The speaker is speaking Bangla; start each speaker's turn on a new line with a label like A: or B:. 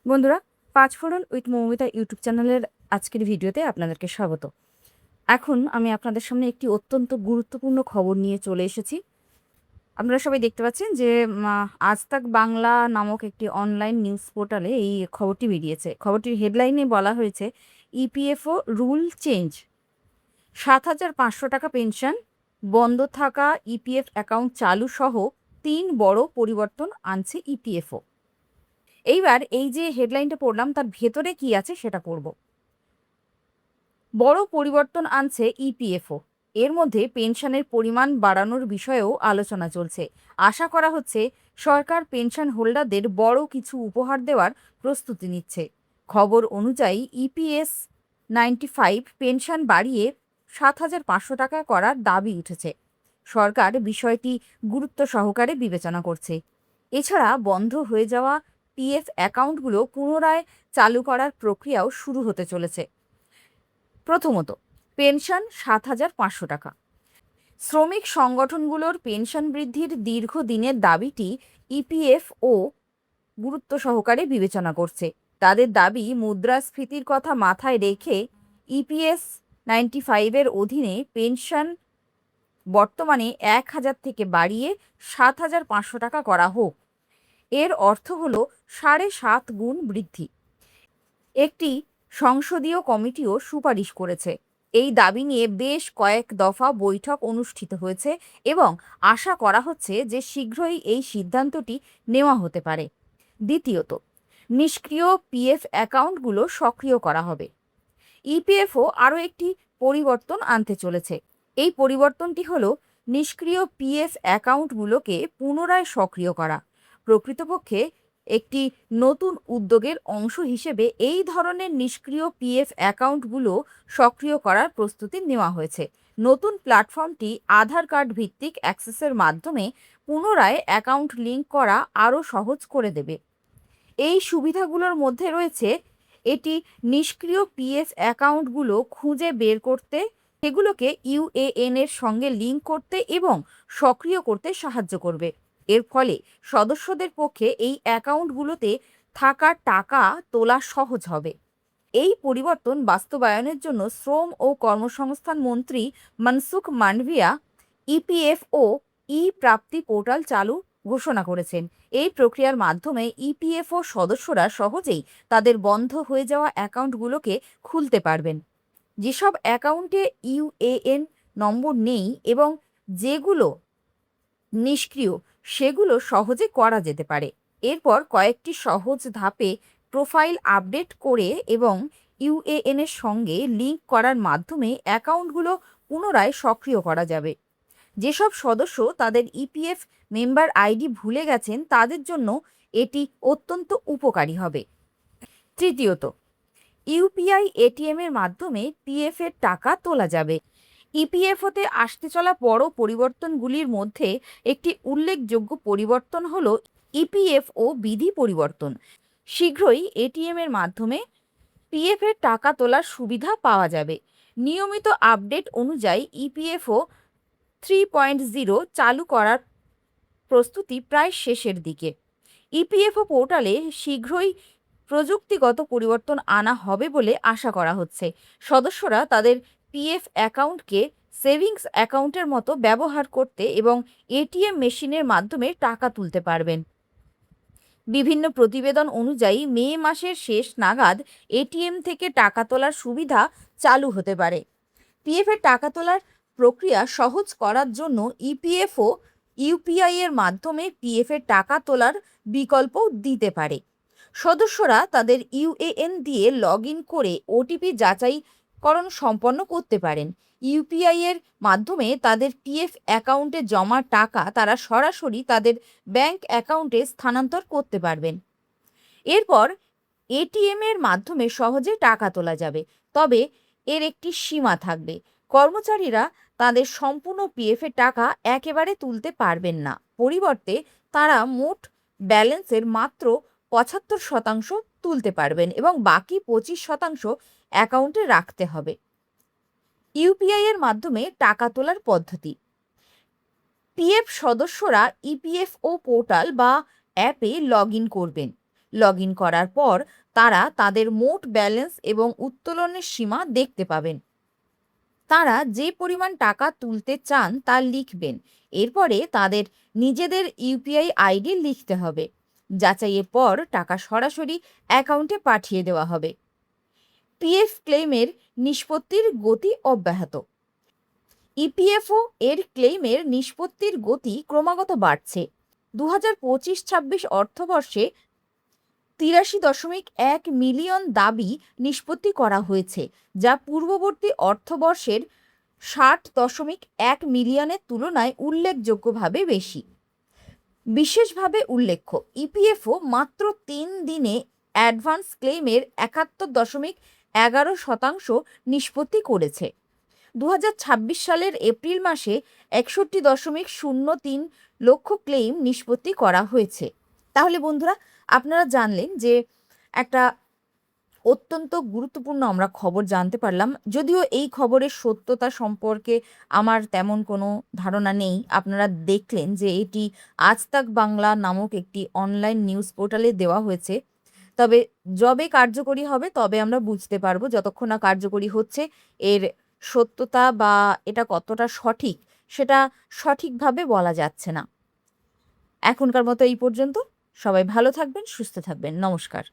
A: বন্ধুরা, পাঁচফোড়ন উইথ মৌমিতা ইউটিউব চ্যানেলের আজকের ভিডিওতে আপনাদেরকে স্বাগত। এখন আমি আপনাদের সামনে একটি অত্যন্ত গুরুত্বপূর্ণ খবর নিয়ে চলে এসেছি। আপনারা সবাই দেখতে পাচ্ছেন যে আজ তাক বাংলা নামক একটি অনলাইন নিউজ পোর্টালে এই খবরটি বেরিয়েছে। খবরটির হেডলাইনে বলা হয়েছে, ইপিএফও রুল চেঞ্জ, ৭,৫০০ টাকা পেনশন, বন্ধ থাকা ইপিএফ অ্যাকাউন্ট চালু সহ ৩ বড় পরিবর্তন আনছে ইপিএফও। এইবার এই যে হেডলাইনটা পড়লাম তার ভেতরে কি আছে সেটা পড়ব। বড় পরিবর্তন আনছে ইপিএফও। এর মধ্যে পেনশনের পরিমাণ বাড়ানোর বিষয়েও আলোচনা চলছে। আশা করা হচ্ছে সরকার পেনশন হোল্ডারদের বড় কিছু উপহার দেওয়ার প্রস্তুতি নিচ্ছে। খবর অনুযায়ী ইপিএস 95 পেনশন বাড়িয়ে ৭,৫০০ টাকা করার দাবি উঠেছে। সরকার বিষয়টি গুরুত্ব সহকারে বিবেচনা করছে। এছাড়া বন্ধ হয়ে যাওয়া পিএফ অ্যাকাউন্টগুলো পুনরায় চালু করার প্রক্রিয়াও শুরু হতে চলেছে। প্রথমত, পেনশন ৭,৫০০ টাকা। শ্রমিক সংগঠনগুলোর পেনশন বৃদ্ধির দীর্ঘদিনের দাবিটি ইপিএফও গুরুত্ব সহকারে বিবেচনা করছে। তাদের দাবি, মুদ্রাস্ফীতির কথা মাথায় রেখে ইপিএস 95-এর অধীনে পেনশন বর্তমানে ১,০০০ থেকে বাড়িয়ে ৭,৫০০ টাকা করা হোক। এর অর্থ হল ৭.৫ গুণ বৃদ্ধি। একটি সংসদীয় কমিটিও সুপারিশ করেছে। এই দাবি নিয়ে বেশ কয়েক দফা বৈঠক অনুষ্ঠিত হয়েছে এবং আশা করা হচ্ছে যে শীঘ্রই এই সিদ্ধান্তটি নেওয়া হতে পারে। দ্বিতীয়ত, নিষ্ক্রিয় পিএফ অ্যাকাউন্টগুলো সক্রিয় করা হবে। ইপিএফও আরও একটি পরিবর্তন আনতে চলেছে। এই পরিবর্তনটি হল নিষ্ক্রিয় পিএফ অ্যাকাউন্টগুলোকে পুনরায় সক্রিয় করা। প্রকৃতপক্ষে একটি নতুন উদ্যোগের অংশ হিসেবে এই ধরনের নিষ্ক্রিয় পিএফ অ্যাকাউন্টগুলো সক্রিয় করার প্রস্তুতি নেওয়া হয়েছে। নতুন প্ল্যাটফর্মটি আধার কার্ড ভিত্তিক অ্যাক্সেসের মাধ্যমে পুনরায় অ্যাকাউন্ট লিঙ্ক করা আরও সহজ করে দেবে। এই সুবিধাগুলোর মধ্যে রয়েছে, এটি নিষ্ক্রিয় পিএফ অ্যাকাউন্টগুলো খুঁজে বের করতে, সেগুলোকে ইউএএন এর সঙ্গে লিঙ্ক করতে এবং সক্রিয় করতে সাহায্য করবে। এর ফলে সদস্যদের পক্ষে এই অ্যাকাউন্টগুলোতে থাকা টাকা তোলা সহজ হবে। এই পরিবর্তন বাস্তবায়নের জন্য শ্রম ও কর্মসংস্থান মন্ত্রী মনসুখ মান্ডভিয়া ইপিএফও ই প্রাপ্তি পোর্টাল চালু ঘোষণা করেছেন। এই প্রক্রিয়ার মাধ্যমে ইপিএফও সদস্যরা সহজেই তাদের বন্ধ হয়ে যাওয়া অ্যাকাউন্টগুলোকে খুলতে পারবেন। যেসব অ্যাকাউন্টে ইউএএন নম্বর নেই এবং যেগুলো নিষ্ক্রিয়, সেগুলো সহজে করা যেতে পারে। এরপর কয়েকটি সহজ ধাপে প্রোফাইল আপডেট করে এবং ইউএএন এর সঙ্গে লিঙ্ক করার মাধ্যমে অ্যাকাউন্টগুলো পুনরায় সক্রিয় করা যাবে। যেসব সদস্য তাদের ইপিএফ মেম্বার আইডি ভুলে গেছেন তাদের জন্য এটি অত্যন্ত উপকারী হবে। তৃতীয়ত, ইউপিআই এটিএম এর মাধ্যমে পিএফ এর টাকা তোলা যাবে। ইপিএফওতে আসতে চলা বড় পরিবর্তনগুলির মধ্যে একটি উল্লেখযোগ্য পরিবর্তন হল ইপিএফও বিধি পরিবর্তন। শীঘ্রই এটিএম এর মাধ্যমে পিএফ এর টাকা তোলার সুবিধা পাওয়া যাবে। নিয়মিত আপডেট অনুযায়ী ইপিএফও 3.0 চালু করার প্রস্তুতি প্রায় শেষের দিকে। ইপিএফও পোর্টালে শীঘ্রই প্রযুক্তিগত পরিবর্তন আনা হবে বলে আশা করা হচ্ছে। সদস্যরা তাদের পিএফ অ্যাকাউন্টকে সেভিংস অ্যাকাউন্টের মতো ব্যবহার করতে এবং এটিএম মেশিনের মাধ্যমে টাকা তুলতে পারবেন। বিভিন্ন প্রতিবেদন অনুযায়ী মে মাসের শেষ নাগাদ এটিএম থেকে টাকা তোলার সুবিধা চালু হতে পারে। পিএফ এর টাকা তোলার প্রক্রিয়া সহজ করার জন্য ইপিএফও ইউপিআই এর মাধ্যমে পিএফ এর টাকা তোলার বিকল্প দিতে পারে। সদস্যরা তাদের ইউএএন দিয়ে লগ ইন করে ওটিপি যাচাইকরণ সম্পন্ন করতে পারেন। ইউপিআই এর মাধ্যমে তাদের পিএফ অ্যাকাউন্টে জমা টাকা তারা সরাসরি তাদের ব্যাংক অ্যাকাউন্টে স্থানান্তর করতে পারবেন। এরপর এটিএম এর মাধ্যমে সহজে টাকা তোলা যাবে, তবে এর একটি সীমা থাকবে। কর্মচারীরা তাদের সম্পূর্ণ পিএফ এর টাকা একেবারে তুলতে পারবেন না। পরিবর্তে তারা মোট ব্যালেন্সের মাত্র ৭৫% তুলতে পারবেন এবং বাকি 25% অ্যাকাউন্টে রাখতে হবে। ইউপিআই এর মাধ্যমে টাকা তোলার পদ্ধতি। পিএফ সদস্যরা ইপিএফও পোর্টাল বা অ্যাপে লগ ইন করবেন। লগ ইন করার পর তারা তাদের মোট ব্যালেন্স এবং উত্তোলনের সীমা দেখতে পাবেন। তারা যে পরিমাণ টাকা তুলতে চান তা লিখবেন। এরপরে তাদের নিজেদের ইউপিআই আইডি লিখতে হবে। যাচাইয়ের পর টাকা সরাসরি অ্যাকাউন্টে পাঠিয়ে দেওয়া হবে। পিএফ ক্লেইমের নিষ্পত্তির গতি অব্যাহত। ইপিএফও এর ক্লেইমের নিষ্পত্তির গতি ক্রমাগত বাড়ছে। 2025-26 অর্থবর্ষে 83.1 মিলিয়ন দাবি নিষ্পত্তি করা হয়েছে, যা পূর্ববর্তী অর্থবর্ষের 60.1 মিলিয়নের তুলনায় উল্লেখযোগ্যভাবে বেশি। বিশেষভাবে উল্লেখ্য, ইপিএফও মাত্র 3 দিনে অ্যাডভান্স ক্লেইমের 71.11% নিষ্পত্তি করেছে। 2026 সালের এপ্রিল মাসে 61.03 লক্ষ ক্লেইম নিষ্পত্তি করা হয়েছে। তাহলে বন্ধুরা, আপনারা জানলেন যে একটা অত্যন্ত গুরুত্বপূর্ণ আমরা খবর জানতে পারলাম। যদিও এই খবরের সত্যতা সম্পর্কে আমার তেমন কোনো ধারণা নেই। আপনারা দেখলেন যে এটি আজ তাক বাংলা নামক একটি অনলাইন নিউজ পোর্টালে দেওয়া হয়েছে। তবে যবে কার্যকরী হবে তবে আমরা বুঝতে পারবো। যতক্ষণ না কার্যকরী হচ্ছে এর সত্যতা বা এটা কতটা সঠিক সেটা সঠিকভাবে বলা যাচ্ছে না। এখনকার মতো এই পর্যন্ত। সবাই ভালো থাকবেন, সুস্থ থাকবেন। নমস্কার।